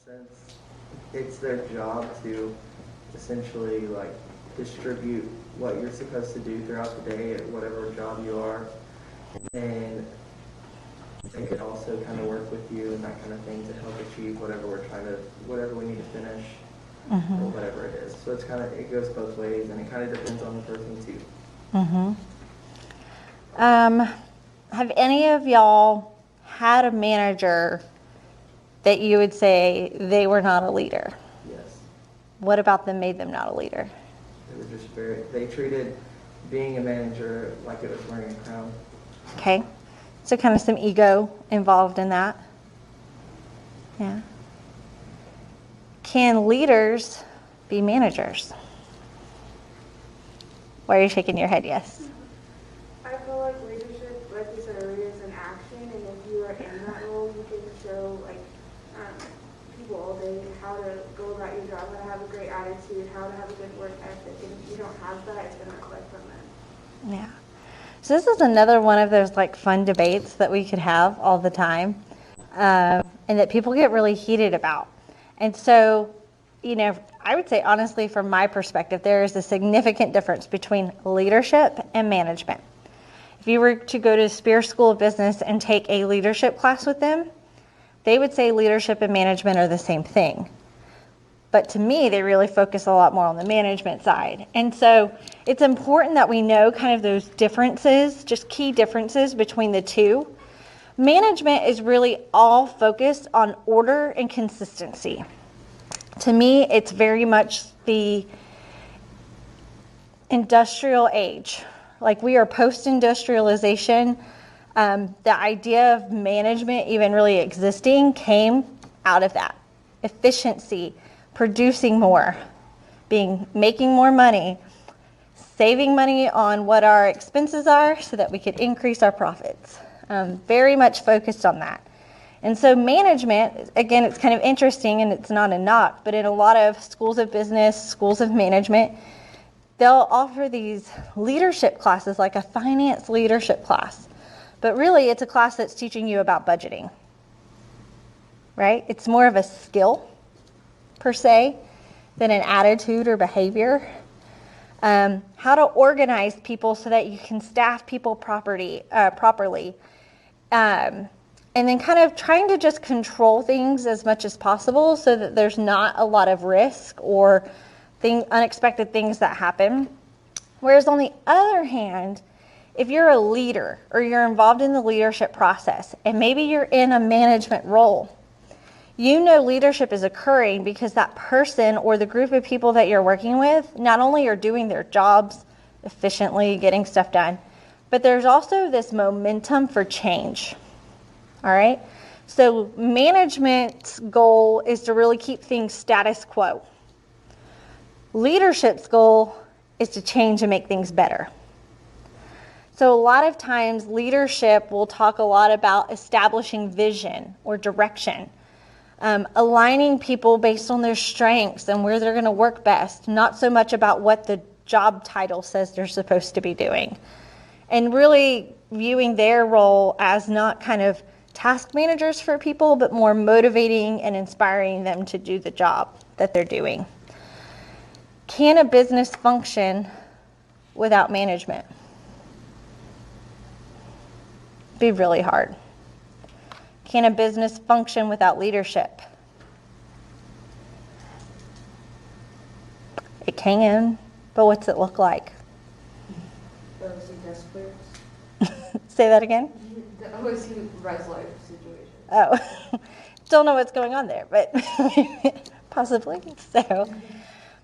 since it's their job to essentially like distribute what you're supposed to do throughout the day at whatever job you are, and they could also kind of work with you and that kind of thing to help achieve whatever we need to finish, or whatever it is. So it goes both ways, and it kind of depends on the person too. Have any of y'all had a manager that you would say they were not a leader? Yes. What about them made them not a leader? They were just they treated being a manager like it was wearing a crown. Okay. So kind of some ego involved in that. Yeah. Can leaders be managers? Why are you shaking your head? Yes. I feel like leadership, like you said earlier, is an action, and if you are in that role, you can show people all day how to go about your job, how to have a great attitude, how to have a good work ethic, and if you don't have that, it's going to reflect from them. Yeah. So this is another one of those fun debates that we could have all the time, and that people get really heated about. And so, I would say honestly, from my perspective, there is a significant difference between leadership and management. If you were to go to Spear School of Business and take a leadership class with them, they would say leadership and management are the same thing. But to me, they really focus a lot more on the management side. And so it's important that we know kind of those differences, just key differences between the two. Management is really all focused on order and consistency. To me, it's very much the industrial age. We are post-industrialization. The idea of management even really existing came out of that. Efficiency, producing more, making more money, saving money on what our expenses are so that we could increase our profits. Very much focused on that. And so management, again, it's kind of interesting, and it's not a knock, but in a lot of schools of business, schools of management, they'll offer these leadership classes, like a finance leadership class. But really, it's a class that's teaching you about budgeting, right? It's more of a skill, per se, than an attitude or behavior. How to organize people so that you can staff people properly. And then kind of trying to just control things as much as possible so that there's not a lot of risk or unexpected things that happen. Whereas on the other hand, if you're a leader or you're involved in the leadership process and maybe you're in a management role, leadership is occurring because that person or the group of people that you're working with not only are doing their jobs efficiently, getting stuff done, but there's also this momentum for change. All right? So management's goal is to really keep things status quo. Leadership's goal is to change and make things better. So a lot of times leadership will talk a lot about establishing vision or direction, aligning people based on their strengths and where they're going to work best, not so much about what the job title says they're supposed to be doing. And really viewing their role as not kind of task managers for people, but more motivating and inspiring them to do the job that they're doing. Can a business function without management? Be really hard. Can a business function without leadership? It can, but what's it look like? The OC desk clears. Say that again? The OC res life situation. Oh, don't know what's going on there, but possibly so.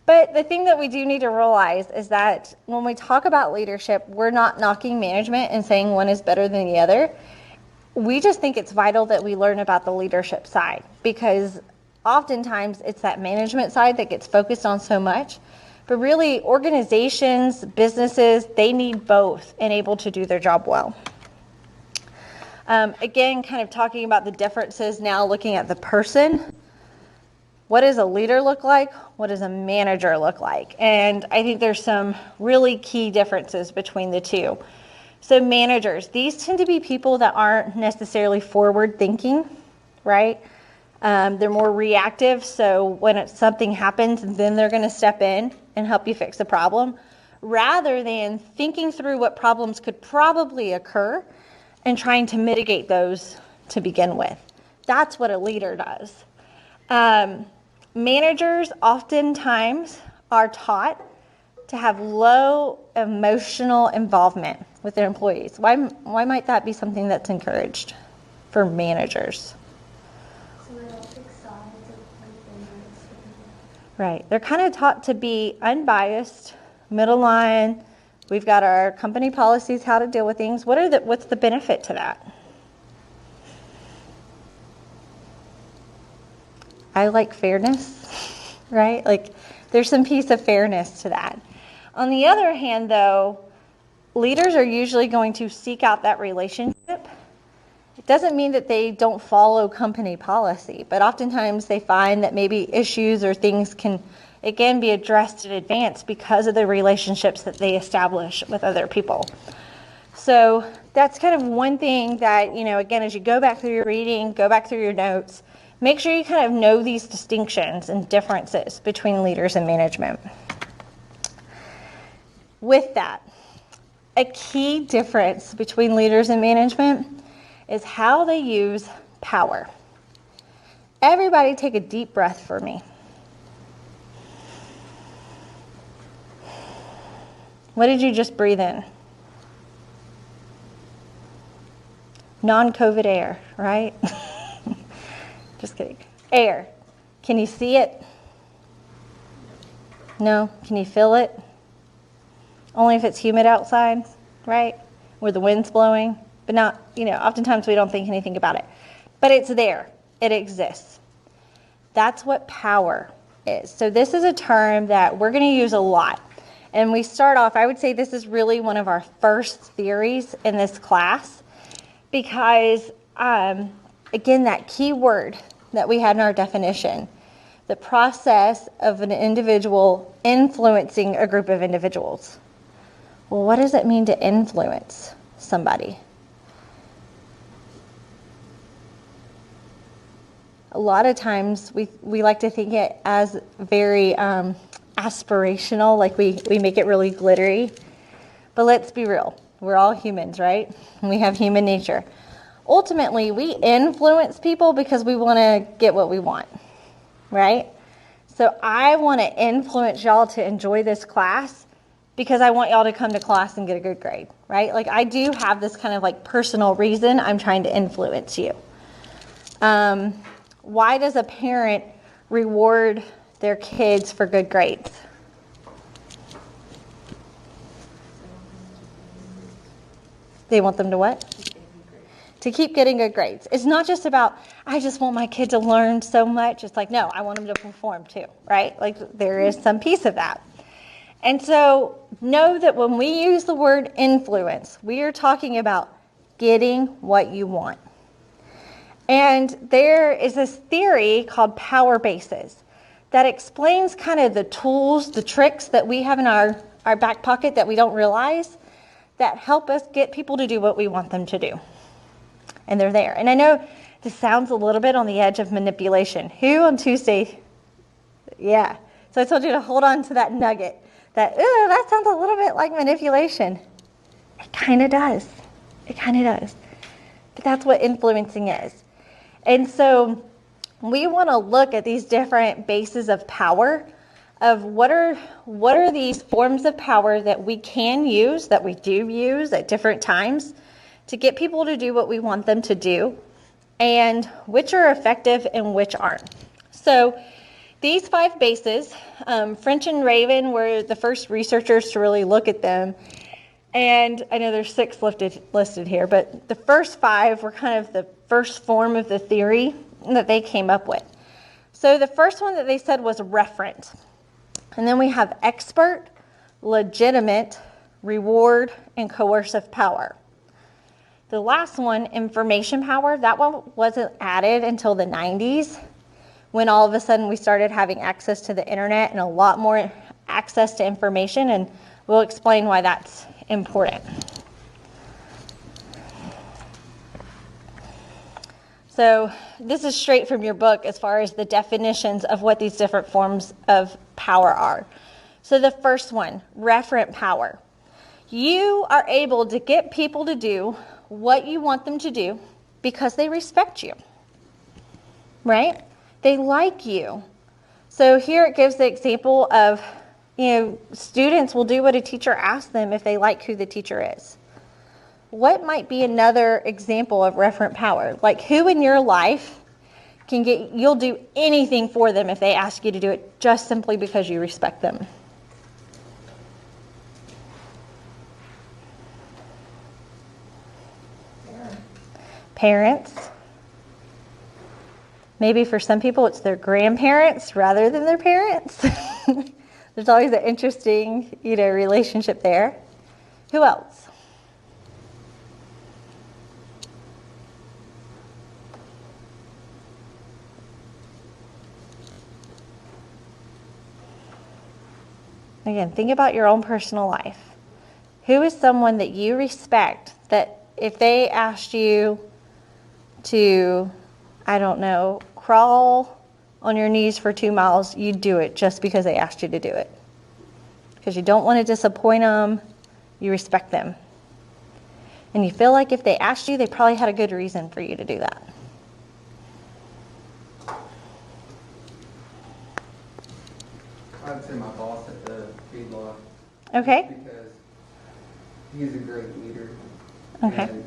But the thing that we do need to realize is that when we talk about leadership, we're not knocking management and saying one is better than the other. We just think it's vital that we learn about the leadership side, because oftentimes it's that management side that gets focused on so much. But really, organizations, businesses, they need both and able to do their job well. Again, kind of talking about the differences now, looking at the person. What does a leader look like? What does a manager look like? And I think there's some really key differences between the two. So managers, these tend to be people that aren't necessarily forward thinking, right? They're more reactive, so when something happens, then they're going to step in and help you fix the problem, rather than thinking through what problems could probably occur and trying to mitigate those to begin with. That's what a leader does. Managers oftentimes are taught to have low emotional involvement with their employees. Why might that be something that's encouraged for managers? So they don't take sides of anything. Right. They're kind of taught to be unbiased, middle line. We've got our company policies, how to deal with things. What's the benefit to that? I like fairness, right? Like there's some piece of fairness to that. On the other hand, though, leaders are usually going to seek out that relationship. It doesn't mean that they don't follow company policy, but oftentimes they find that maybe issues or things can, again, be addressed in advance because of the relationships that they establish with other people. So that's kind of one thing that, again, as you go back through your reading, go back through your notes, make sure you kind of know these distinctions and differences between leaders and management. With that, a key difference between leaders and management is how they use power. Everybody take a deep breath for me. What did you just breathe in? Non-COVID air, right? Just kidding. Air. Can you see it? No? Can you feel it? Only if it's humid outside, right? Where the wind's blowing. But not, oftentimes we don't think anything about it. But it's there. It exists. That's what power is. So this is a term that we're going to use a lot. And we start off, I would say this is really one of our first theories in this class. Because, again, that key word that we had in our definition, the process of an individual influencing a group of individuals. Well, what does it mean to influence somebody? A lot of times we like to think it as very aspirational, like we make it really glittery. But let's be real. We're all humans, right? And we have human nature. Ultimately, we influence people because we want to get what we want, right? So I want to influence y'all to enjoy this class because I want y'all to come to class and get a good grade, right? Like I do have this kind of like personal reason I'm trying to influence you. Why does a parent reward their kids for good grades? They want them to what? To keep getting good grades. It's not just about, I just want my kid to learn so much. It's like, no, I want them to perform too, right? Like there is some piece of that. And so know that when we use the word influence, we are talking about getting what you want. And there is this theory called power bases that explains kind of the tools, the tricks that we have in our back pocket that we don't realize that help us get people to do what we want them to do. And they're there. And I know this sounds a little bit on the edge of manipulation. Who on Tuesday? Yeah. So I told you to hold on to that nugget. That sounds a little bit like manipulation. It kind of does. It kind of does. But that's what influencing is. And so we want to look at these different bases of power, of what are these forms of power that we can use, that we do use at different times to get people to do what we want them to do, and which are effective and which aren't. So these 5 bases, French and Raven were the first researchers to really look at them. And I know there's 6 listed here, but the first 5 were kind of the first form of the theory that they came up with. So the first one that they said was referent. And then we have expert, legitimate, reward, and coercive power. The last one, information power, that one wasn't added until the 90s, when all of a sudden we started having access to the internet and a lot more access to information, and we'll explain why that's important. So this is straight from your book as far as the definitions of what these different forms of power are. So the first one, referent power. You are able to get people to do what you want them to do because they respect you, right? They like you. So here it gives the example of, students will do what a teacher asks them if they like who the teacher is. What might be another example of referent power? Like who in your life you'll do anything for them if they ask you to do it just simply because you respect them? Parents. Maybe for some people it's their grandparents rather than their parents. There's always an interesting, relationship there. Who else? Again, think about your own personal life. Who is someone that you respect that if they asked you to, crawl on your knees for 2 miles, you'd do it just because they asked you to do it? Because you don't want to disappoint them, you respect them. And you feel like if they asked you, they probably had a good reason for you to do that. I'd say my boss at the feedlot. Okay. Because he's a great leader. Okay. And,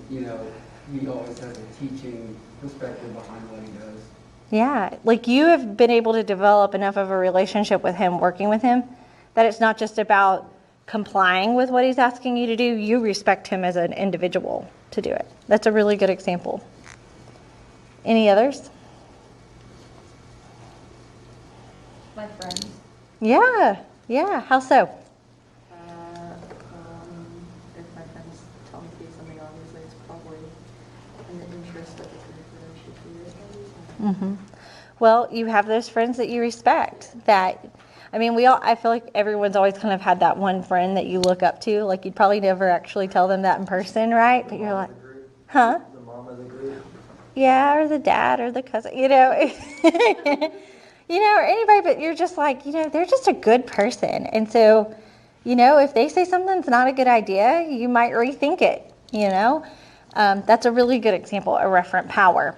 he always has a teaching perspective behind what he does. Yeah, like you have been able to develop enough of a relationship with him, working with him, that it's not just about complying with what he's asking you to do. You respect him as an individual to do it. That's a really good example. Any others? My friends. Yeah. How so? If my friends tell me to do something, obviously it's probably in the interest of the group that I should do it. Mm-hmm. Well, you have those friends that you respect. I feel like everyone's always kind of had that one friend that you look up to. Like you'd probably never actually tell them that in person, right? But you're like, huh? The mom of the group. Yeah, or the dad or the cousin, or anybody, but you're just like, they're just a good person. And so, if they say something's not a good idea, you might rethink it, That's a really good example of referent power.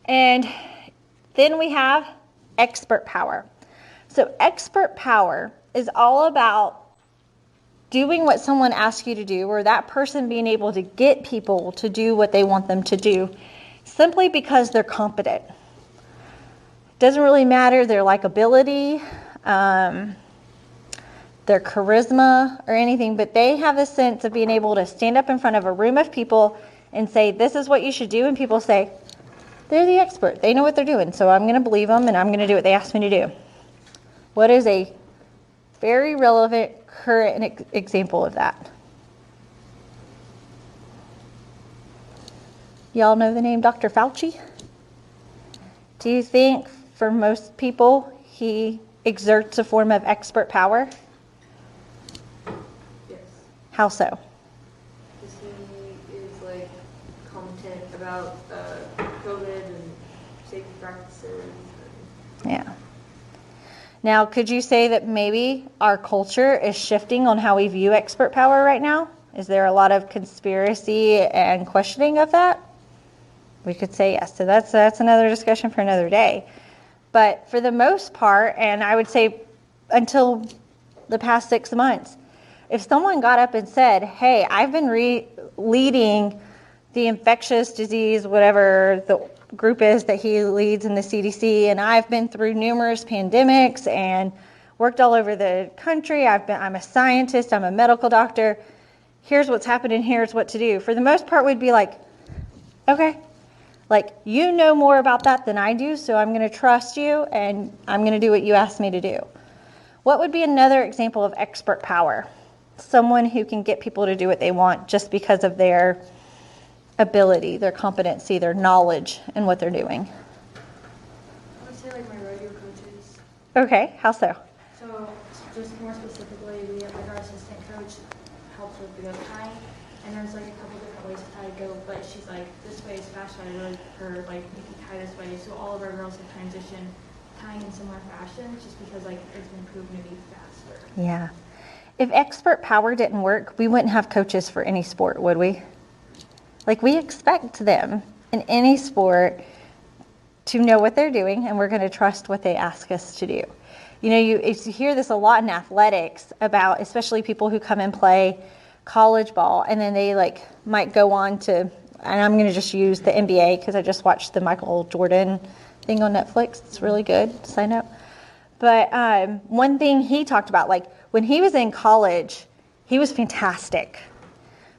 And then we have expert power. So expert power is all about doing what someone asks you to do, or that person being able to get people to do what they want them to do simply because they're competent. Doesn't really matter their likability, their charisma, or anything, but they have a sense of being able to stand up in front of a room of people and say, this is what you should do, and people say, they're the expert. They know what they're doing, so I'm going to believe them, and I'm going to do what they asked me to do. What is a very relevant, current example of that? Y'all know the name Dr. Fauci? Do you think for most people he exerts a form of expert power? Yes. How so? Because he is competent about COVID and safety practices. Yeah. Now, could you say that maybe our culture is shifting on how we view expert power right now? Is there a lot of conspiracy and questioning of that? We could say yes. So that's another discussion for another day. But for the most part, and I would say until the past 6 months, if someone got up and said, hey, I've been leading the infectious disease, whatever the group is that he leads in the CDC, and I've been through numerous pandemics and worked all over the country. I'm a scientist, I'm a medical doctor. Here's what's happening, here's what to do. For the most part, we'd be like, okay, you know more about that than I do, so I'm going to trust you and I'm going to do what you asked me to do. What would be another example of expert power? Someone who can get people to do what they want just because of their ability, their competency, their knowledge in what they're doing. I would say my rodeo coaches. Okay, how so? So just more specifically, we have our assistant coach helps with the goat tying, and there's like a couple different ways to how to go, but she's like, this way is faster, I really prefer like you can tie this way. So all of our girls have transitioned tying in similar fashions just because like it's been proven to be faster. Yeah. If expert power didn't work, we wouldn't have coaches for any sport, would we? Like, we expect them in any sport to know what they're doing, and we're going to trust what they ask us to do. You know, you hear this a lot in athletics about, especially people who come and play college ball, and then they like might go on to, and I'm going to just use the NBA because I just watched the Michael Jordan thing on Netflix. It's really good. Sign up. But one thing he talked about, like when he was in college, he was fantastic.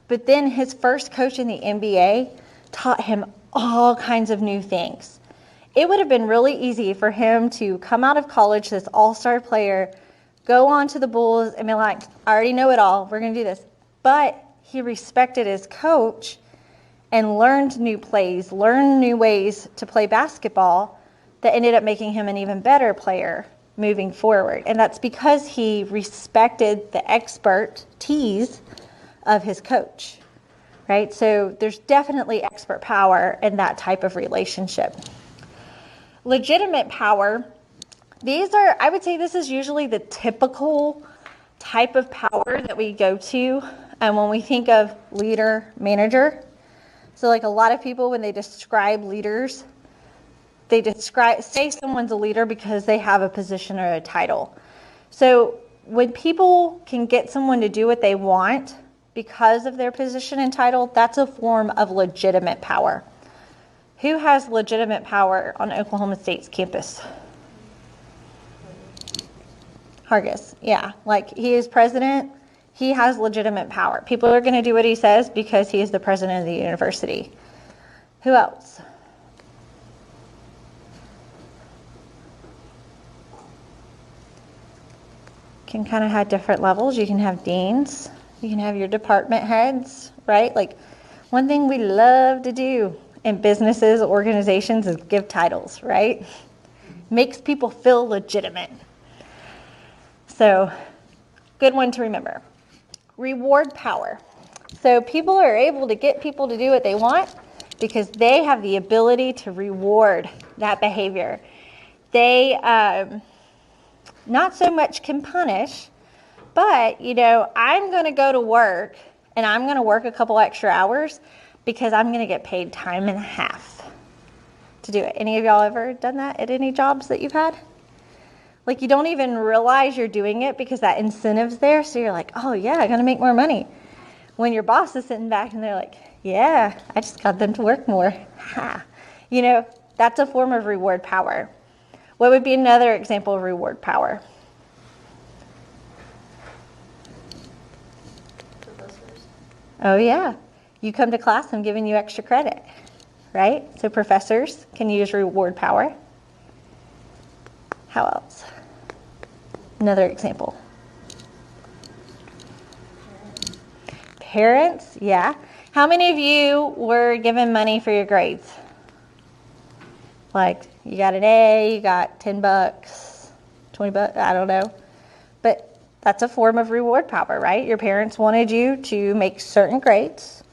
But then his first coach in the NBA taught him all kinds of new things. It would have been really easy for him to come out of college, this all-star player, go on to the Bulls and be like, I already know it all. We're going to do this. But he respected his coach and learned new plays, learned new ways to play basketball that ended up making him an even better player moving forward. And that's because he respected the expertise of his coach, right? So there's definitely expert power in that type of relationship. Legitimate power, these are, I would say this is usually the typical type of power that we go to when we think of leader, manager. So like a lot of people, when they describe leaders, they say someone's a leader because they have a position or a title. So when people can get someone to do what they want because of their position and title, that's a form of legitimate power. Who has legitimate power on Oklahoma State's campus? Hargis, yeah. Like, he is president. He has legitimate power. People are going to do what he says because he is the president of the university. Who else? Can kind of have different levels. You can have deans. You can have your department heads, right? Like, one thing we love to do in businesses, organizations is give titles, right? Makes people feel legitimate. So, good one to remember. Reward power. So people are able to get people to do what they want because they have the ability to reward that behavior. They not so much can punish, but, you know, I'm going to go to work and I'm going to work a couple extra hours because I'm going to get paid time and a half to do it. Any of y'all ever done that at any jobs that you've had? Like, you don't even realize you're doing it because that incentive's there. So you're like, oh yeah, I'm going to make more money. When your boss is sitting back and they're like, yeah, I just got them to work more. Ha. You know, that's a form of reward power. What would be another example of reward power? Professors. Oh yeah, you come to class, I'm giving you extra credit, right? So professors can use reward power. How else? Another example. Parents, yeah. How many of you were given money for your grades? Like, you got an A, you got $10, $20, I don't know. But that's a form of reward power, right? Your parents wanted you to make certain grades,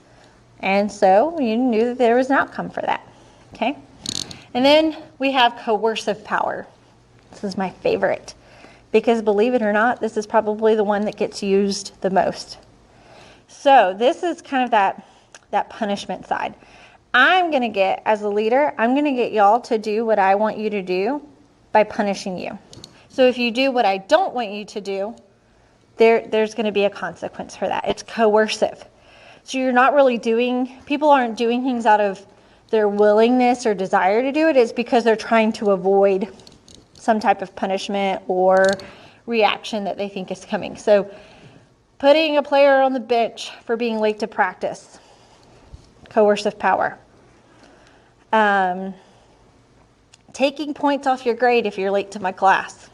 and so you knew that there was an outcome for that, okay? And then we have coercive power. This is my favorite because, believe it or not, this is probably the one that gets used the most. So this is kind of that punishment side. I'm going to get, as a leader, I'm going to get y'all to do what I want you to do by punishing you. So if you do what I don't want you to do, there's going to be a consequence for that. It's coercive. So you're not really people aren't doing things out of their willingness or desire to do it. It's because they're trying to avoid some type of punishment or reaction that they think is coming. So putting a player on the bench for being late to practice, coercive power. Taking points off your grade if you're late to my class.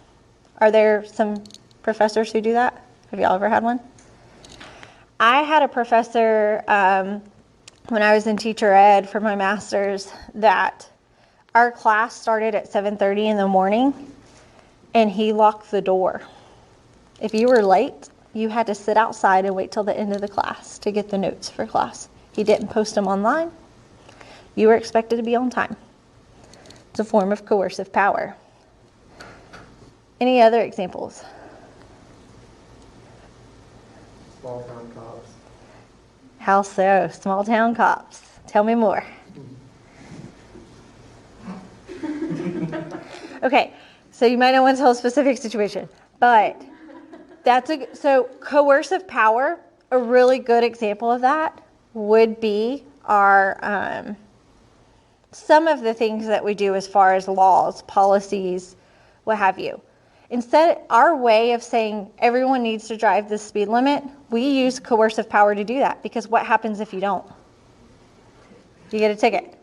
Are there some professors who do that? Have y'all ever had one? I had a professor when I was in teacher ed for my master's that our class started at 7:30 in the morning and he locked the door. If you were late, you had to sit outside and wait till the end of the class to get the notes for class. He didn't post them online. You were expected to be on time. It's a form of coercive power. Any other examples? Small town cops. How so? Small town cops. Tell me more. Okay, so you might not want to tell a specific situation, but so coercive power, a really good example of that would be our some of the things that we do as far as laws, policies, what have you. Instead, our way of saying everyone needs to drive the speed limit, we use coercive power to do that, because what happens if you don't? You get a ticket.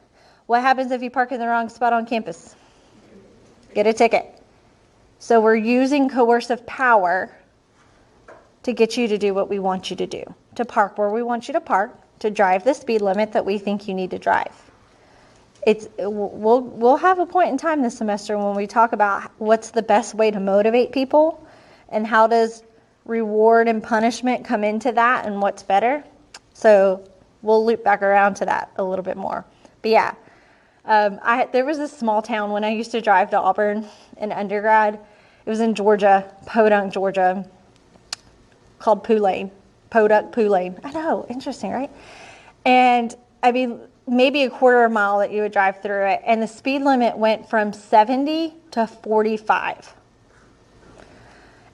What happens if you park in the wrong spot on campus? Get a ticket. So we're using coercive power to get you to do what we want you to do, to park where we want you to park, to drive the speed limit that we think you need to drive. We'll have a point in time this semester when we talk about what's the best way to motivate people and how does reward and punishment come into that and what's better. So we'll loop back around to that a little bit more. But yeah, there was this small town when I used to drive to Auburn in undergrad. It was in Georgia, Podunk, Georgia, called Podunk, Poulane. I know, interesting, right? And I mean, maybe a quarter of a mile that you would drive through it, and the speed limit went from 70 to 45.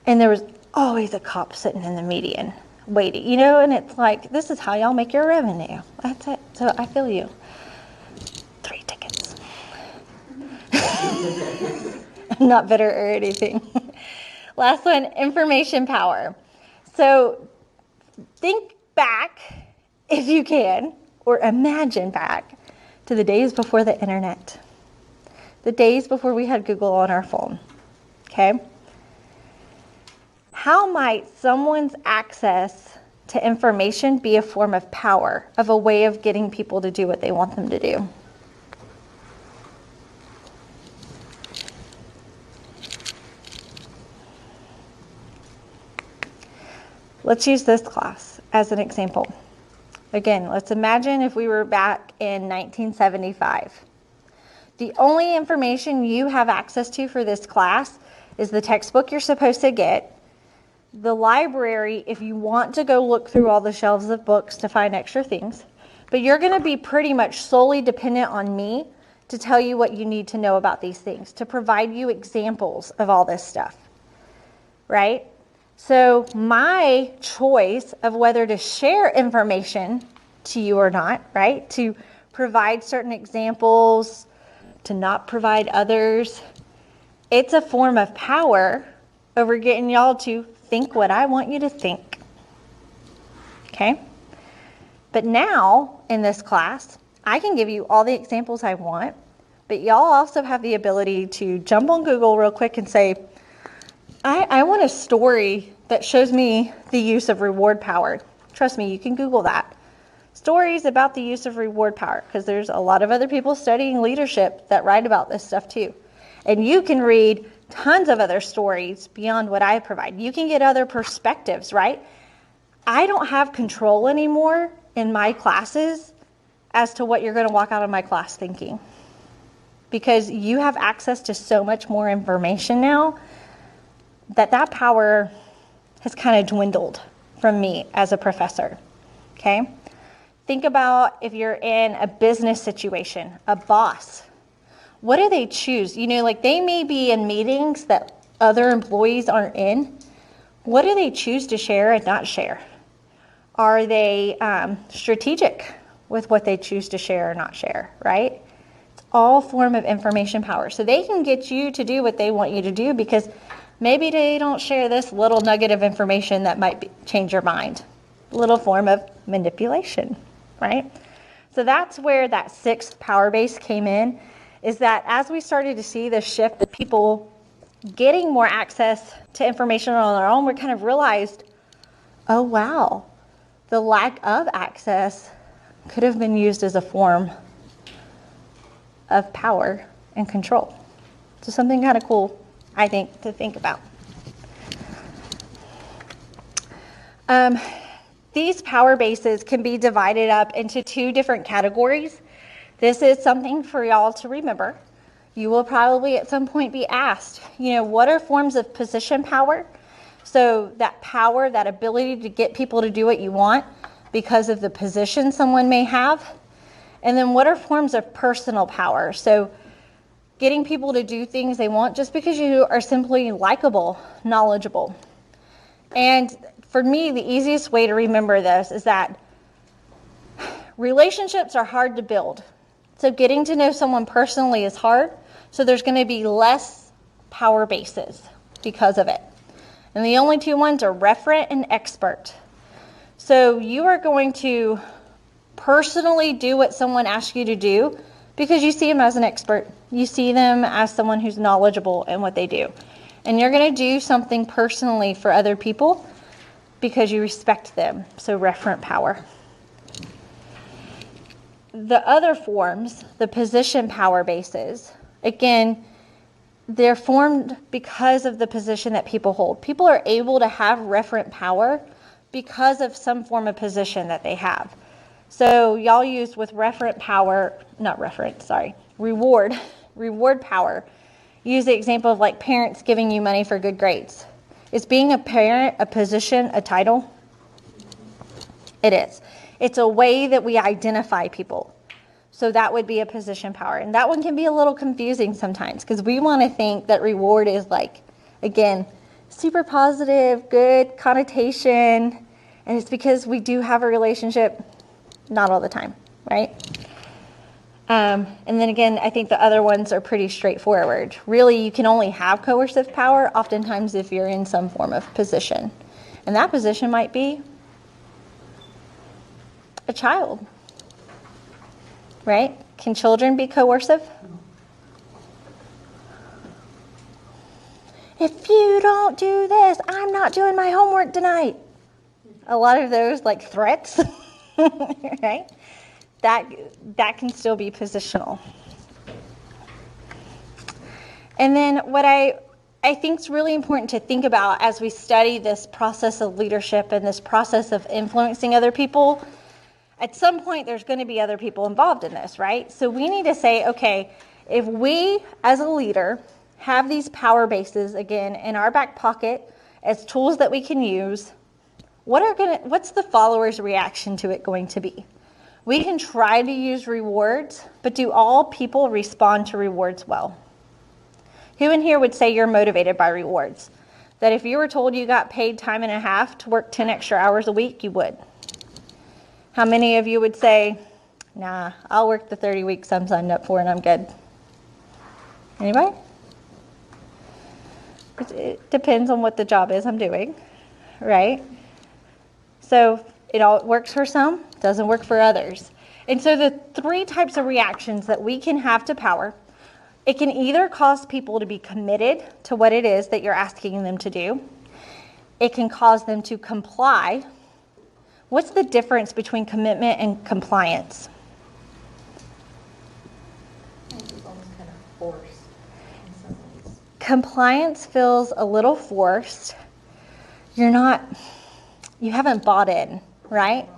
And there was always a cop sitting in the median waiting, and it's like, this is how y'all make your revenue. That's it. So I feel you. 3 tickets. I'm not bitter or anything. Last one, information power. So think back, if you can, or imagine back to the days before the internet, the days before we had Google on our phone, okay? How might someone's access to information be a form of power, of a way of getting people to do what they want them to do? Let's use this class as an example. Again, let's imagine if we were back in 1975. The only information you have access to for this class is the textbook you're supposed to get, the library if you want to go look through all the shelves of books to find extra things, but you're going to be pretty much solely dependent on me to tell you what you need to know about these things, to provide you examples of all this stuff, right? So my choice of whether to share information to you or not, right? To provide certain examples, to not provide others, it's a form of power over getting y'all to think what I want you to think. Okay? But now, in this class, I can give you all the examples I want, but y'all also have the ability to jump on Google real quick and say, I want a story that shows me the use of reward power. Trust me, you can Google that. Stories about the use of reward power, because there's a lot of other people studying leadership that write about this stuff too. And you can read tons of other stories beyond what I provide. You can get other perspectives, right? I don't have control anymore in my classes as to what you're going to walk out of my class thinking, because you have access to so much more information now that power has kind of dwindled from me as a professor, okay? Think about if you're in a business situation, a boss. What do they choose? Like they may be in meetings that other employees aren't in. What do they choose to share and not share? Are they strategic with what they choose to share or not share, right? It's all form of information power. So they can get you to do what they want you to do because maybe they don't share this little nugget of information that might change your mind. Little form of manipulation, right? So that's where that 6th power base came in, is that as we started to see this shift of people getting more access to information on their own, we kind of realized, oh wow, the lack of access could have been used as a form of power and control. So something kind of cool, I think, to think about. These power bases can be divided up into two different categories. This is something for y'all to remember. You will probably at some point be asked, what are forms of position power? So that power, that ability to get people to do what you want because of the position someone may have. And then what are forms of personal power? So getting people to do things they want just because you are simply likable, knowledgeable. And for me, the easiest way to remember this is that relationships are hard to build. So getting to know someone personally is hard. So there's going to be less power bases because of it. And the only two ones are referent and expert. So you are going to personally do what someone asks you to do because you see them as an expert. You see them as someone who's knowledgeable in what they do. And you're going to do something personally for other people because you respect them. So referent power. The other forms, the position power bases, again, they're formed because of the position that people hold. People are able to have referent power because of some form of position that they have. So y'all use with reward power. Use the example of like parents giving you money for good grades. Is being a parent a position, a title? It is. It's a way that we identify people. So that would be a position power. And that one can be a little confusing sometimes because we want to think that reward is like, again, super positive, good connotation. And it's because we do have a relationship, not all the time, right? And then again, I think the other ones are pretty straightforward. Really, you can only have coercive power oftentimes if you're in some form of position. And that position might be a child. Right? Can children be coercive? If you don't do this, I'm not doing my homework tonight. A lot of those like threats, right? That can still be positional. And then what I think is really important to think about as we study this process of leadership and this process of influencing other people, at some point, there's going to be other people involved in this, right? So we need to say, okay, if we as a leader have these power bases, again, in our back pocket as tools that we can use, what's the followers' reaction to it going to be? We can try to use rewards, but do all people respond to rewards well? Who in here would say you're motivated by rewards? That if you were told you got paid time and a half to work 10 extra hours a week, you would? How many of you would say, nah, I'll work the 30 weeks I'm signed up for and I'm good? Anybody? It depends on what the job is I'm doing, right? So it all works for some, doesn't work for others. And so the three types of reactions that we can have to power, it can either cause people to be committed to what it is that you're asking them to do. It can cause them to comply. What's the difference between commitment and compliance? It's almost kind of forced in some ways. Compliance feels a little forced. You haven't bought in, right?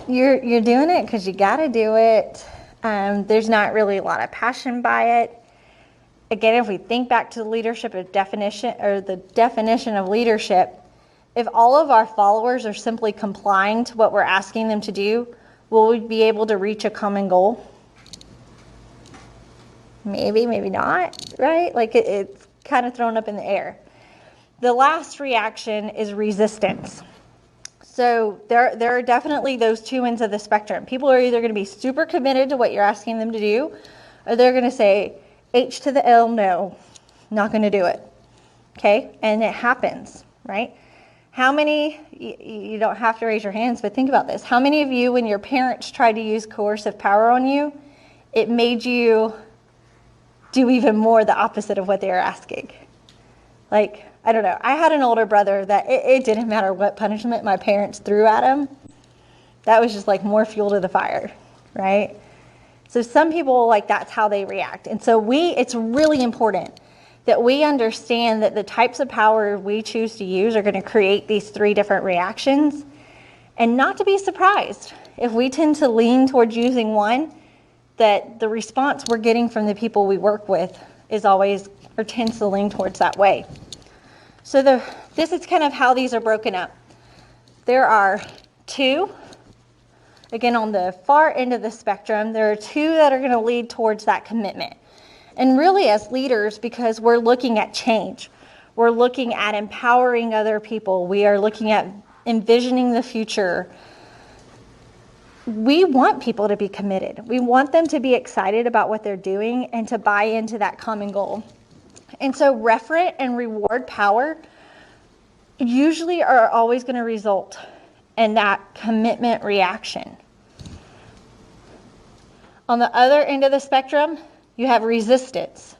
You're doing it because you got to do it. There's not really a lot of passion by it. Again, if we think back to the leadership of definition, or the definition of leadership, if all of our followers are simply complying to what we're asking them to do, will we be able to reach a common goal? Maybe, maybe not, right? Like it's kind of thrown up in the air. The last reaction is resistance. So there are definitely those two ends of the spectrum. People are either going to be super committed to what you're asking them to do, or they're going to say, H to the L, no, not going to do it. Okay? And it happens, right? How many, you don't have to raise your hands, but think about this. How many of you, when your parents tried to use coercive power on you, it made you do even more the opposite of what they were asking? Like, I don't know. I had an older brother that it didn't matter what punishment my parents threw at him. That was just like more fuel to the fire, right? So some people, like, that's how they react. And so it's really important that we understand that the types of power we choose to use are going to create these 3 different reactions, and not to be surprised if we tend to lean towards using one, that the response we're getting from the people we work with is always or tends to lean towards that way. So this is kind of how these are broken up. There are 2, again, on the far end of the spectrum, there are 2 that are going to lead towards that commitment. And really as leaders, because we're looking at change, we're looking at empowering other people, we are looking at envisioning the future, we want people to be committed. We want them to be excited about what they're doing and to buy into that common goal. And so referent and reward power usually are always going to result in that commitment reaction. On the other end of the spectrum, you have resistance,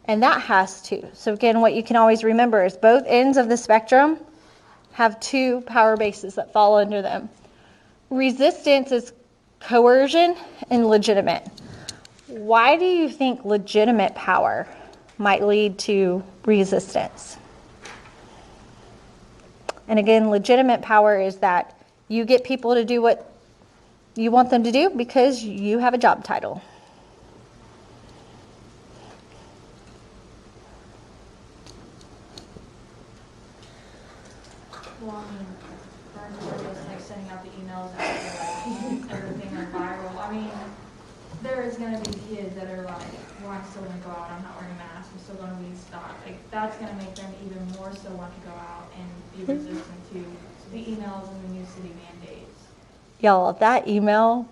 and that has 2. So again, what you can always remember is both ends of the spectrum have 2 power bases that fall under them. Resistance is coercion and legitimate. Why do you think legitimate power might lead to resistance? And again, legitimate power is that you get people to do what you want them to do because you have a job title. Well, I mean, for just like sending out the emails after like everything went viral. I mean, there is gonna be kids that are like, well, I'm still gonna go out, I'm not wearing masks, I'm still gonna be stopped. Like, that's gonna make them even more so want to go out and be resistant to the emails and the new city mandates. Y'all, that email,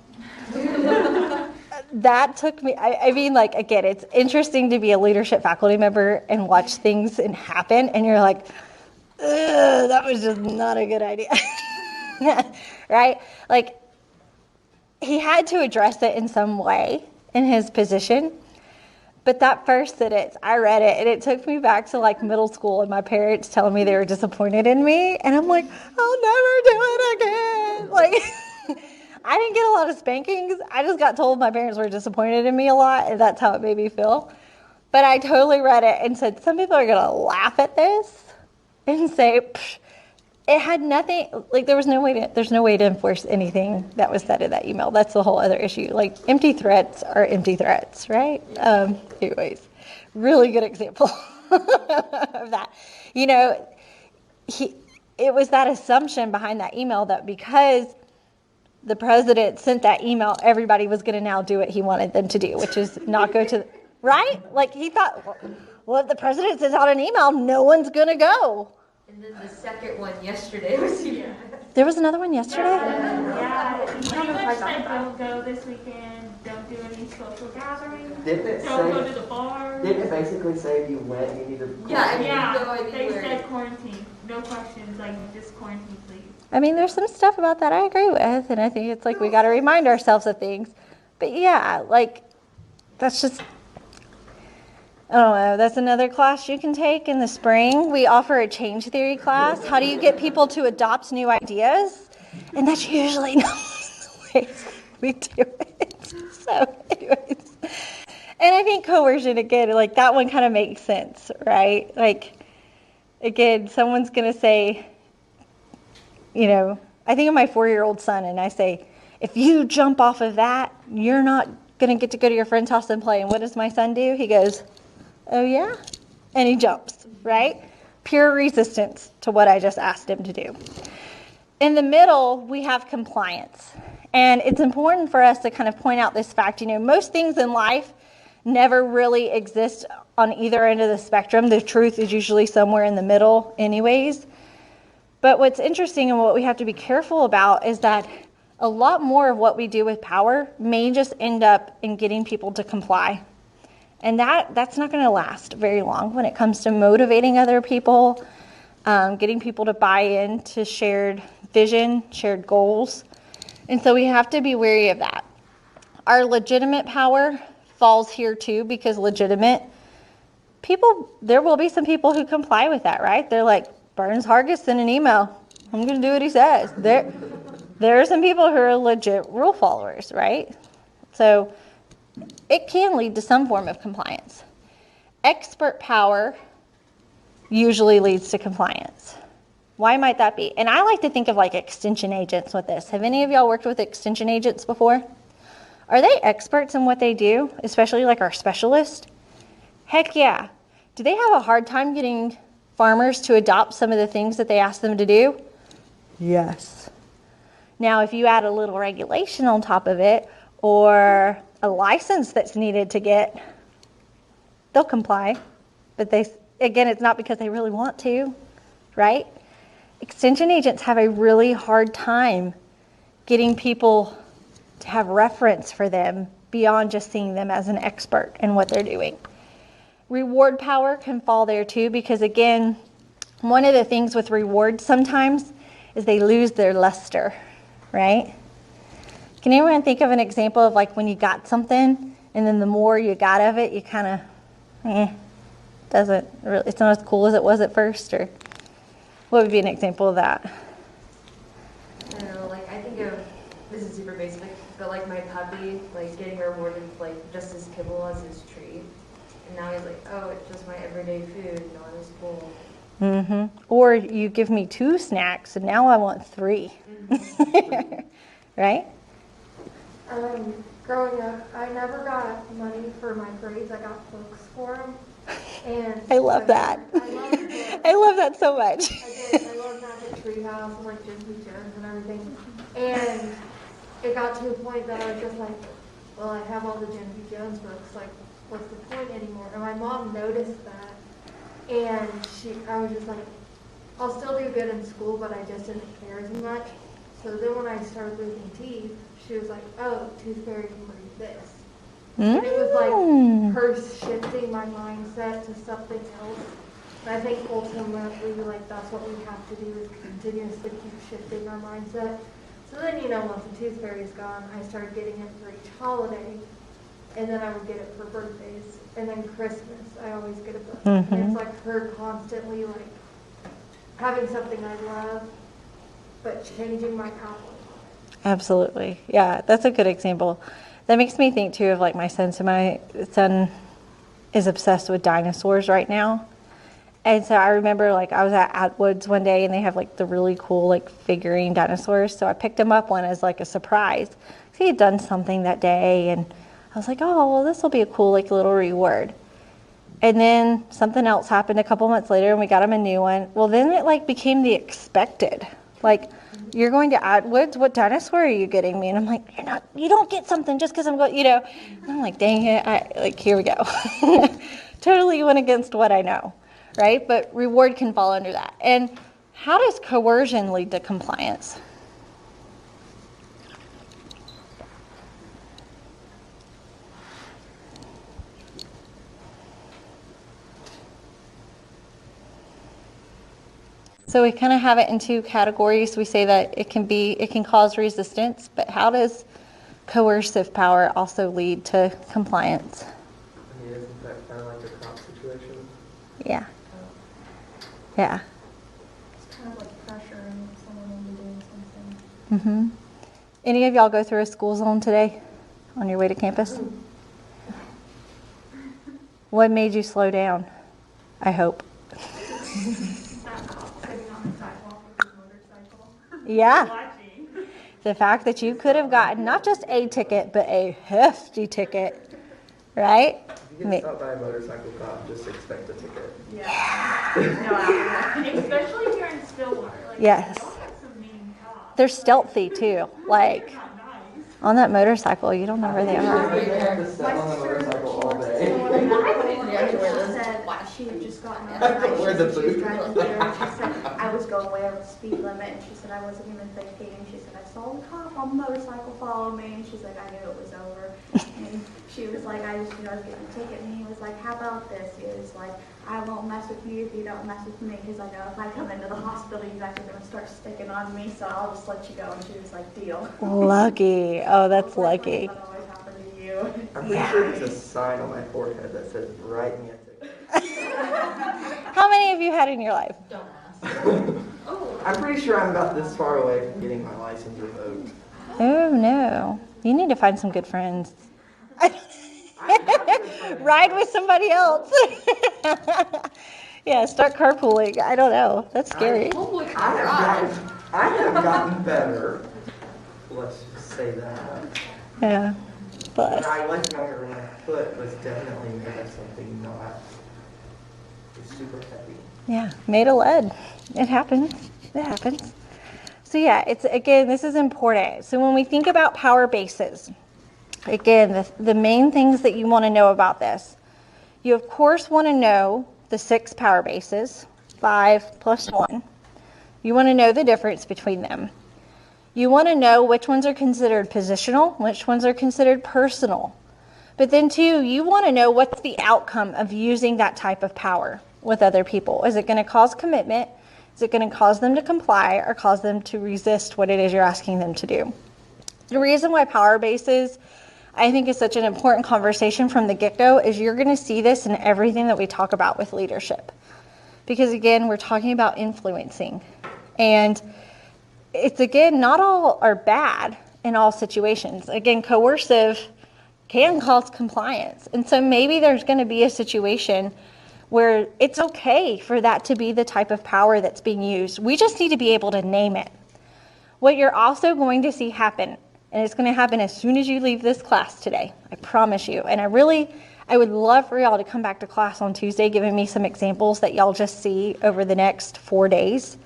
that took me, I mean, like, again, it's interesting to be a leadership faculty member and watch things and happen, and you're like, ugh, that was just not a good idea. Right? Like, he had to address it in some way in his position. But that first sentence, I read it, and it took me back to like middle school and my parents telling me they were disappointed in me. And I'm like, I'll never do it again. Like, I didn't get a lot of spankings. I just got told my parents were disappointed in me a lot, and that's how it made me feel. But I totally read it and said, some people are going to laugh at this and say, psh. It had nothing, like there's no way to enforce anything that was said in that email. That's the whole other issue. Like, empty threats are empty threats, right? Anyways, really good example of that. You know, it was that assumption behind that email that because the president sent that email, everybody was going to now do what he wanted them to do, which is not go to, right? Like, he thought, well, if the president sends out an email, no one's going to go. And then the second one yesterday was here. There was another one yesterday? Yeah, pretty much said don't go this weekend, don't do any social gatherings, Didn't it don't go to say, the bar. didn't it basically say if you went, you need to? Yeah, and Yeah, you can go they anywhere. said quarantine, no questions, like just quarantine, please. I mean, there's some stuff about that I agree with, and I think it's like we got to remind ourselves of things. But yeah, like, that's just, I don't know, that's another class you can take in the spring. We offer a change theory class. How do you get people to adopt new ideas? And that's usually not the way we do it. So anyways, and I think coercion, again, like that one kind of makes sense, right? Like, again, someone's going to say, you know, I think of my 4-year-old son, and I say, if you jump off of that, you're not going to get to go to your friend's house and play. And what does my son do? He goes, oh yeah? And he jumps, right? Pure resistance to what I just asked him to do. In the middle, we have compliance. And it's important for us to kind of point out this fact. You know, most things in life never really exist on either end of the spectrum. The truth is usually somewhere in the middle anyways. But what's interesting and what we have to be careful about is that a lot more of what we do with power may just end up in getting people to comply. And that's not going to last very long when it comes to motivating other people, getting people to buy into shared vision, shared goals. And so we have to be wary of that. Our legitimate power falls here too, because legitimate people, there will be some people who comply with that, right? They're like, Burns Hargis sent an email. I'm going to do what he says. There are some people who are legit rule followers, right? So it can lead to some form of compliance. expert power usually leads to compliance. Why might that be? And I like to think of like extension agents with this. Have any of y'all worked with extension agents before? Are they experts in what they do, especially like our specialists? Heck yeah. Do they have a hard time getting farmers to adopt some of the things that they ask them to do? Yes. Now, if you add a little regulation on top of it or a license that's needed to get, they'll comply. But again, it's not because they really want to, right? Extension agents have a really hard time getting people to have reference for them beyond just seeing them as an expert in what they're doing. Reward power can fall there too, because again, one of the things with rewards sometimes is they lose their luster, right? Can anyone think of an example of like when you got something and then the more you got of it, you kind of, doesn't really, it's not as cool as it was at first? Or what would be an example of that? I don't know, like I think of, this is super basic, but like my puppy, like getting rewarded like just as kibble as his treat. And now he's like, oh, it's just my everyday food, not as cool. Mm-hmm. Or you give me 2 snacks and now I want 3. Mm-hmm. Right? Growing up, I never got money for my grades. I got books for them. And I love that. I love that so much. I did. I loved Magic Treehouse and like Disney Jones and everything. And it got to a point that I was just like, well, I have all the Disney Jones books. Like, what's the point anymore? And my mom noticed that. And I was just like, I'll still do good in school, but I just didn't care as much. So then when I started losing teeth, she was like, oh, Tooth Fairy can bring this. And it was like her shifting my mindset to something else. And I think ultimately, like, that's what we have to do is continuously keep shifting our mindset. So then, once the Tooth Fairy's gone, I started getting it for each holiday. And then I would get it for birthdays. And then Christmas, I always get a book. Mm-hmm. And it's like her constantly, like, having something I love, but changing my outlook. Absolutely. Yeah, that's a good example. That makes me think too of like my son. So my son is obsessed with dinosaurs right now. And so I remember like I was at Atwood's one day and they have like the really cool like figurine dinosaurs. So I picked him up one as like a surprise. He had done something that day and I was like, oh, well, this will be a cool like little reward. And then something else happened a couple months later and we got him a new one. Well, then it like became the expected. Like, you're going to Atwood's? What dinosaur are you getting me? And I'm like, you don't get something just because I'm going, And I'm like, dang it, here we go. Totally went against what I know, right? But reward can fall under that. And how does coercion lead to compliance? So we kind of have it in 2 categories. We say that it can cause resistance, but how does coercive power also lead to compliance? I mean, isn't that kind of like a crop situation? Yeah. Yeah. It's kind of like pressuring someone into doing something. Mm-hmm. Any of y'all go through a school zone today on your way to campus? What made you slow down? I hope. Yeah. The fact that you could have gotten not just a ticket, but a hefty ticket, right? If you get stopped by a motorcycle cop, just expect a ticket. Yeah. No, especially if you're in Stillwater. Like, Yes. y'all got some mean cops. They're stealthy too. Like on that motorcycle, you don't know where they are. They have to sit on the motorcycle all day. She had just gotten out of the Wear the night. She was boot. driving through and she said, I was going way over the speed limit and she said, I wasn't even thinking. And she said, I saw the cop on the motorcycle follow me and she's like, I knew it was over. And she was like, I was getting a ticket and he was like, how about this? He was like, I won't mess with you if you don't mess with me because I know if I come into the hospital, you guys are going to start sticking on me, so I'll just let you go. And she was like, deal. Lucky. Oh, that's lucky. That always happened to you. I'm pretty sure there's a sign on my forehead that says, write me a ticket. How many of you had in your life? Don't ask. I'm pretty sure I'm about this far away from getting my license revoked. Oh, no. You need to find some good friends. I have good Ride with somebody else. Yeah, start carpooling. I don't know. That's scary. I have gotten better. Let's just say that. Yeah. When But I was younger, my foot was definitely made of something not super heavy. yeah, made of lead. It happens. It happens. So yeah, it's again, this is important. So when we think about power bases, again, the main things that you want to know about this, you of course want to know the 6 power bases, 5 plus 1. You want to know the difference between them. You want to know which ones are considered positional, which ones are considered personal. But then too, you want to know what's the outcome of using that type of power with other people. Is it going to cause commitment? Is it going to cause them to comply or cause them to resist what it is you're asking them to do? The reason why power bases, I think, is such an important conversation from the get-go is you're going to see this in everything that we talk about with leadership. Because again, we're talking about influencing. And it's, again, not all are bad in all situations. Again, coercive can cause compliance. And so maybe there's going to be a situation where it's okay for that to be the type of power that's being used. We just need to be able to name it. What you're also going to see happen, and it's going to happen as soon as you leave this class today, I promise you. And I would love for y'all to come back to class on Tuesday giving me some examples that y'all just see over the next 4 days.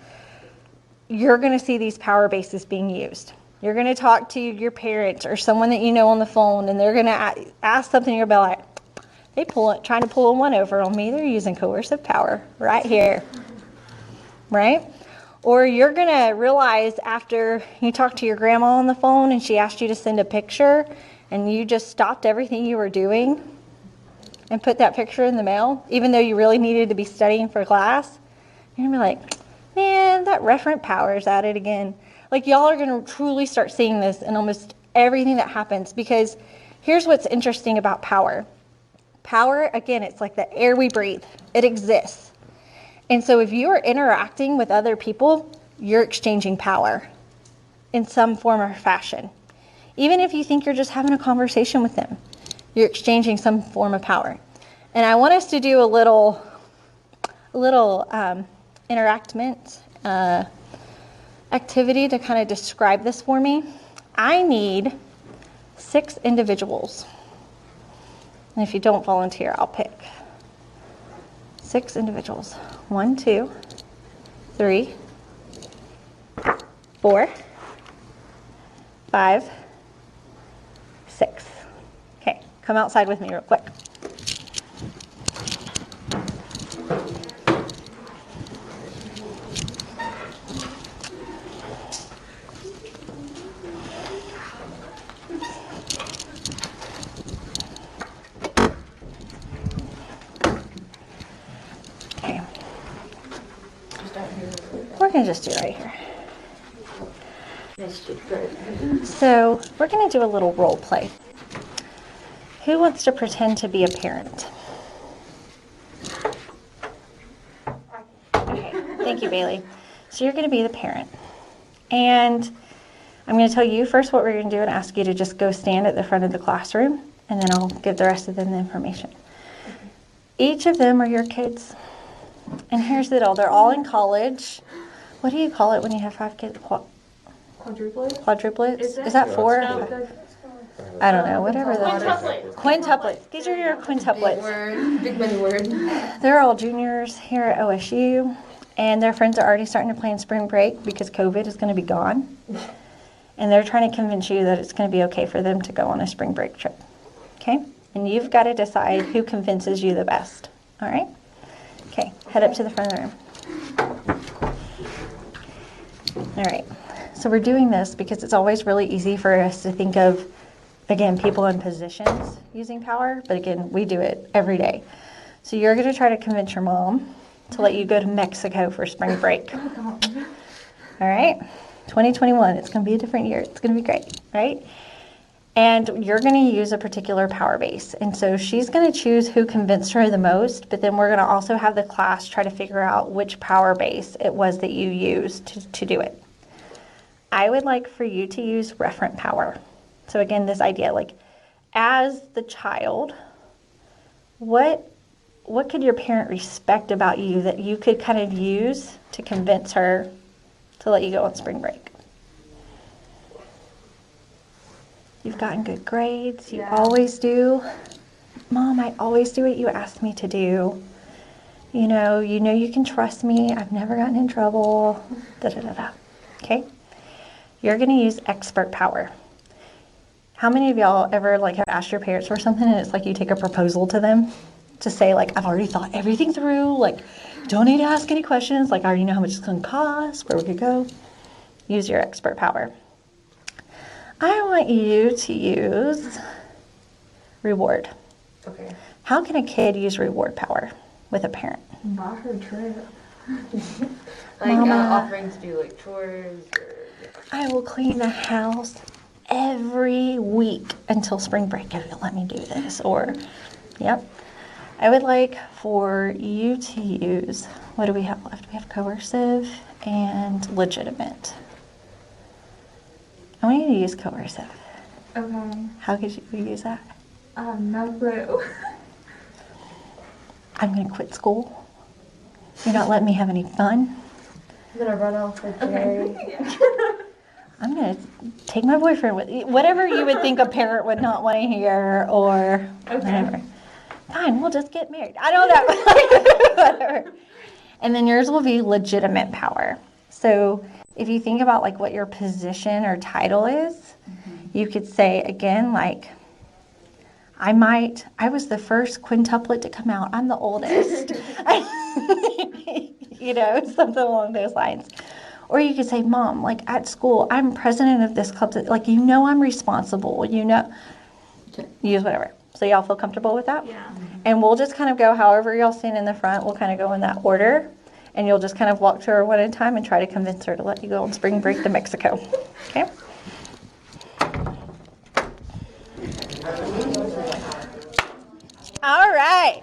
You're going to see these power bases being used. You're going to talk to your parents or someone that you know on the phone, and they're going to ask something, you're going to be like, trying to pull a one over on me. They're using coercive power right here, right? Or you're going to realize after you talk to your grandma on the phone and she asked you to send a picture and you just stopped everything you were doing and put that picture in the mail, even though you really needed to be studying for class. You're going to be like, man, that referent power is at it again. Like, y'all are going to truly start seeing this in almost everything that happens, because here's what's interesting about power. Power, again, it's like the air we breathe. It exists. And so if you are interacting with other people, you're exchanging power in some form or fashion. Even if you think you're just having a conversation with them, you're exchanging some form of power. And I want us to do a little interactment activity to kind of describe this for me. I need 6 individuals. And if you don't volunteer, I'll pick 6 individuals. 1, 2, 3, 4, 5, 6. Okay, come outside with me real quick. We're going to just do it right here. So we're going to do a little role play. Who wants to pretend to be a parent? Okay, thank you, Bailey. So you're going to be the parent. And I'm going to tell you first what we're going to do and ask you to just go stand at the front of the classroom, and then I'll give the rest of them the information. Each of them are your kids. And here's the deal. They're all in college. What do you call it when you have 5 kids? Quadruplets? Quadruplets? Is that 4? I don't know. Whatever that is. Quintuplets. These are your quintuplets. Big money word. They're all juniors here at OSU, and their friends are already starting to plan spring break because COVID is going to be gone. And they're trying to convince you that it's going to be okay for them to go on a spring break trip. Okay? And you've got to decide who convinces you the best. All right? Okay, head up to the front of the room. All right, so we're doing this because it's always really easy for us to think of, again, people in positions using power, but again, we do it every day. So you're going to try to convince your mom to let you go to Mexico for spring break. All right, 2021, it's going to be a different year. It's going to be great, right? And you're going to use a particular power base. And so she's going to choose who convinced her the most, but then we're going to also have the class try to figure out which power base it was that you used to do it. I would like for you to use referent power. So again, this idea, like, as the child, what could your parent respect about you that you could kind of use to convince her to let you go on spring break? You've gotten good grades. You always do. Mom, I always do what you ask me to do. You know you can trust me. I've never gotten in trouble. Da da da da. Okay? You're going to use expert power. How many of y'all ever have asked your parents for something and it's like you take a proposal to them to say I've already thought everything through, don't need to ask any questions, I already know how much it's going to cost, where we could go. Use your expert power. I want you to use reward. Okay. How can a kid use reward power with a parent? Buy her trip. Mama, Offering to do chores or... I will clean the house every week until spring break if you'll let me do this. Or, yep. I would like for you to use, what do we have left? We have coercive and legitimate. I want you to use coercive. Okay. How could you use that? No clue. I'm going to quit school. You're not letting me have any fun. I'm gonna run off with Jerry. I'm going to take my boyfriend with you. Whatever you would think a parent would not want to hear or whatever. Fine, we'll just get married. I know that. Whatever. And then yours will be legitimate power. So if you think about what your position or title is, you could say again, I was the first quintuplet to come out. I'm the oldest. Something along those lines. Or you could say, Mom, at school, I'm president of this club. I'm responsible. Use whatever. So y'all feel comfortable with that? Yeah. And we'll just kind of go however y'all stand in the front. We'll kind of go in that order. And you'll just kind of walk to her one at a time and try to convince her to let you go on spring break to Mexico. Okay? All right.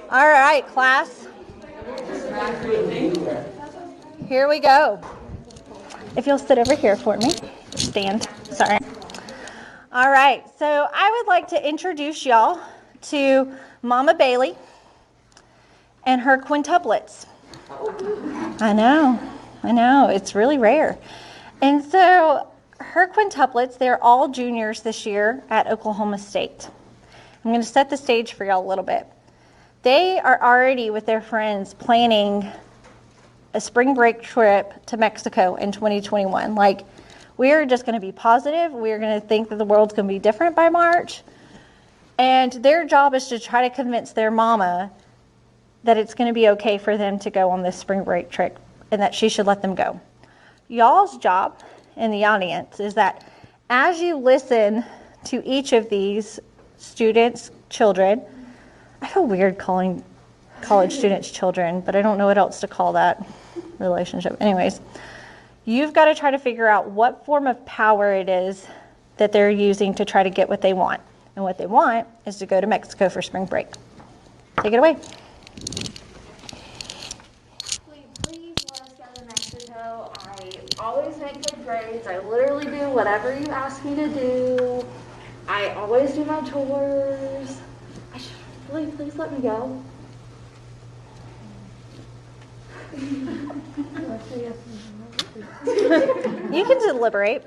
All right, class. Here we go. If you'll sit over here for me. Stand. Sorry. All right. So I would like to introduce y'all to Mama Bailey and her quintuplets. I know. It's really rare. And so her quintuplets, they're all juniors this year at Oklahoma State. I'm going to set the stage for y'all a little bit. They are already with their friends planning a spring break trip to Mexico in 2021. We're just going to be positive. We're going to think that the world's going to be different by March. And their job is to try to convince their mama that it's going to be okay for them to go on this spring break trip and that she should let them go. Y'all's job in the audience is that as you listen to each of these students' children, I feel weird calling college students children, but I don't know what else to call that relationship. Anyways, you've got to try to figure out what form of power it is that they're using to try to get what they want. And what they want is to go to Mexico for spring break. Take it away. Please let us go to Mexico. I always make good grades. I literally do whatever you ask me to do. I always do my chores. Please let me go. You can deliberate.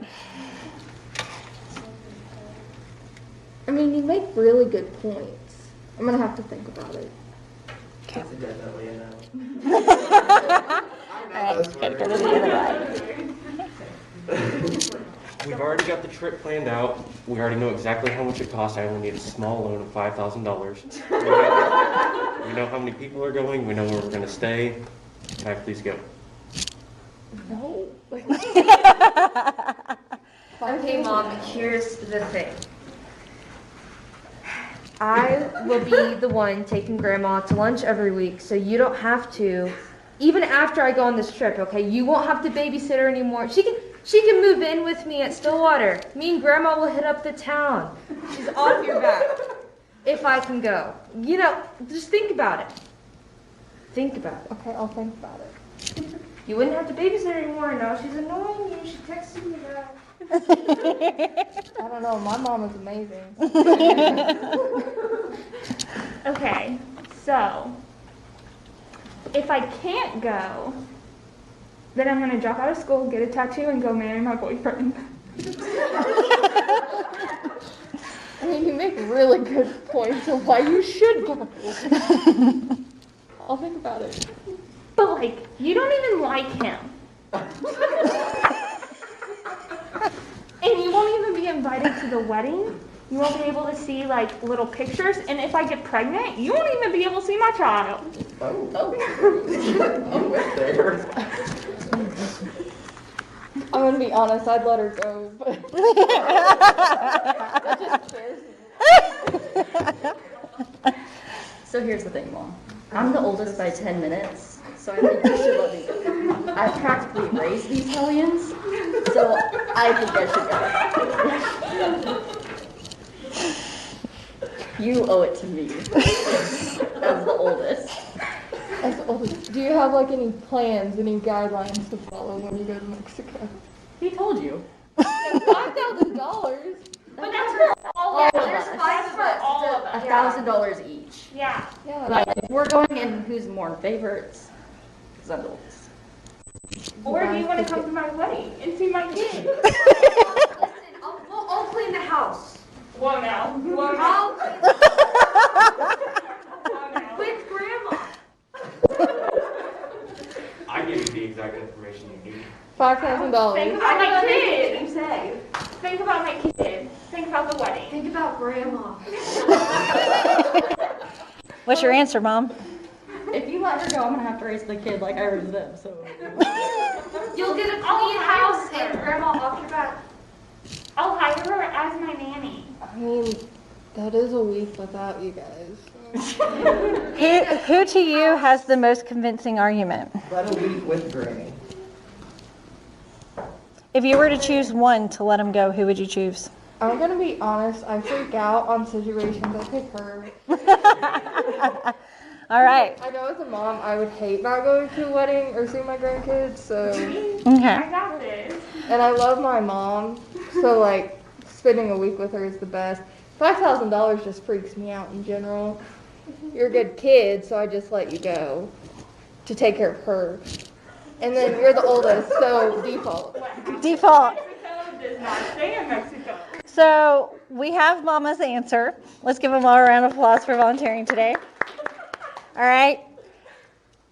I mean, you make really good points. I'm gonna have to think about it. That's definitely a no. All right, gotta go to the other side. We've already got the trip planned out. We already know exactly how much it costs. I only need a small loan of $5,000. We know how many people are going. We know where we're going to stay. Can I please go? No. Okay, Mom, here's the thing. I will be the one taking Grandma to lunch every week, so you don't have to, even after I go on this trip, okay? You won't have to babysit her anymore. She can move in with me at Stillwater. Me and Grandma will hit up the town. She's off your back. If I can go. Just think about it. Think about it. Okay, I'll think about it. You wouldn't have to babysit her anymore. Now she's annoying you. She texted me that. I don't know, my mom is amazing. Okay, so if I can't go, then I'm gonna drop out of school, get a tattoo, and go marry my boyfriend. I mean, you make really good points of why you should go. I'll think about it. But like, you don't even like him. And you won't even be invited to the wedding. You won't be able to see like little pictures. And if I get pregnant, you won't even be able to see my child. I'm with there. I'm gonna be honest, I'd let her go, but that just scares me. So here's the thing, Mom. I'm the oldest by 10 minutes, so I think you should let me go. I've practically raised these hellions, so I think I should go. You owe it to me, as the oldest. As the oldest, do you have like any plans, any guidelines to follow when you go to Mexico? He told you. $5,000. But that's for all of us. There's 5 That's of for us. all of us. $1,000 each. Yeah. Yeah. But if we're going in who's more favorites, because I'm the oldest. Or do you want to come to my wedding and see my kids? Listen, I'll clean the house. Whoa now. Whoa now. I'll clean the Whoa now. with grandma. I give you the exact information you need. $5,000. Think about my kids. You say. Think about my kids. Think about the wedding. Think about grandma. What's your answer, Mom? If you let her go, I'm gonna have to raise the kid like I raised them, so. You'll get a clean house and grandma off your back. I'll hire her as my nanny. I mean, that is a week without you guys. Who to you has the most convincing argument? Let a week with Granny. If you were to choose one to let him go, who would you choose? I'm gonna be honest, I freak out on situations. I pick her. All right. I know as a mom, I would hate not going to a wedding or seeing my grandkids, so. Okay. I got this. And I love my mom, so like, spending a week with her is the best. $5,000 just freaks me out in general. You're a good kid, so I just let you go to take care of her. And then you're the oldest, so default. Default. Mexico does not stay in Mexico. So we have Mama's answer. Let's give them all a round of applause for volunteering today. All right.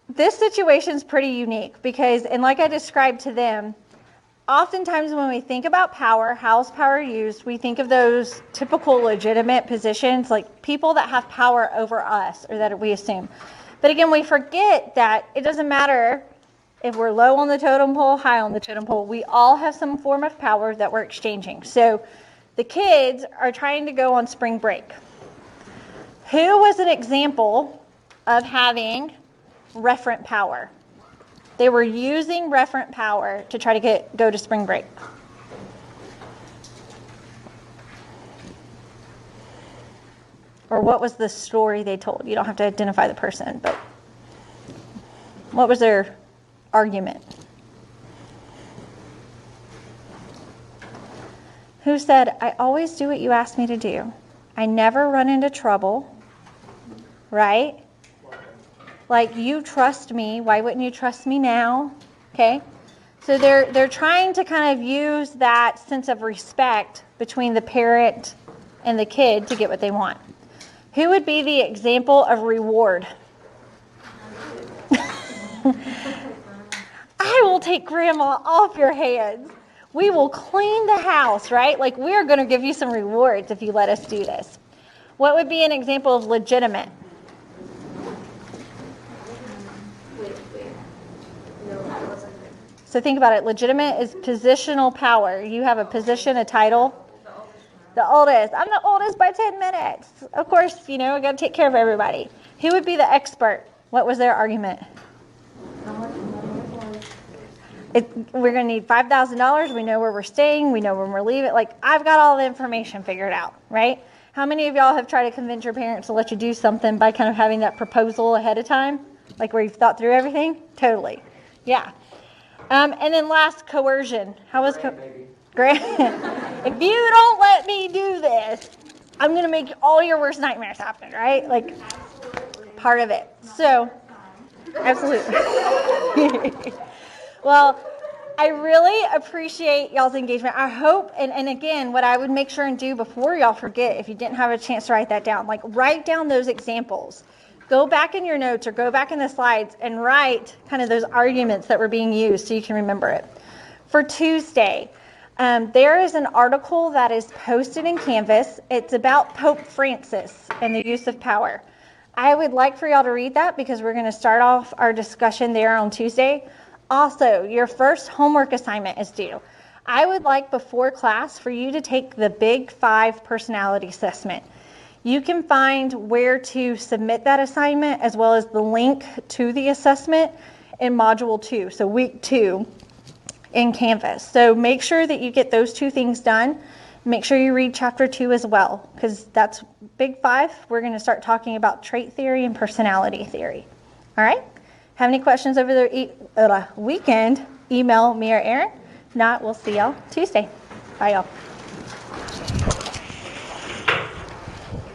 This situation is pretty unique because, and like I described to them, oftentimes when we think about power, how's power used, we think of those typical legitimate positions, like people that have power over us or that we assume. But again, we forget that it doesn't matter if we're low on the totem pole, high on the totem pole, we all have some form of power that we're exchanging. So the kids are trying to go on spring break. Who was an example of having referent power? They were using referent power to try to go to spring break. Or what was the story they told? You don't have to identify the person, but what was their argument? Who said, I always do what you ask me to do. I never run into trouble, right? Like, you trust me. Why wouldn't you trust me now? Okay? So they're trying to kind of use that sense of respect between the parent and the kid to get what they want. Who would be the example of reward? I will take grandma off your hands. We will clean the house, right? Like, we're going to give you some rewards if you let us do this. What would be an example of legitimate? So think about it. Legitimate is positional power. You have a position, a title. The oldest. I'm the oldest by 10 minutes. Of course, I got to take care of everybody. Who would be the expert? What was their argument? We're going to need $5,000. We know where we're staying. We know when we're leaving. Like, I've got all the information figured out, right? How many of y'all have tried to convince your parents to let you do something by kind of having that proposal ahead of time? Like where you've thought through everything? Totally. Yeah. And then last, coercion. How was Grant, if you don't let me do this, I'm going to make all your worst nightmares happen, right? Like, part of it. So, absolutely. Well, I really appreciate y'all's engagement. I hope, and again, what I would make sure and do before y'all forget, if you didn't have a chance to write that down, like write down those examples. Go back in your notes or go back in the slides and write kind of those arguments that were being used so you can remember it. For Tuesday, there is an article that is posted in Canvas. It's about Pope Francis and the use of power. I would like for y'all to read that because we're going to start off our discussion there on Tuesday. Also, your first homework assignment is due. I would like before class for you to take the Big 5 personality assessment. You can find where to submit that assignment as well as the link to the assessment in Module 2, so week 2 in Canvas. So make sure that you get those 2 things done. Make sure you read Chapter 2 as well, because that's Big 5. We're going to start talking about trait theory and personality theory. All right? Have any questions over the weekend, email me or Erin. If not, we'll see y'all Tuesday. Bye, y'all.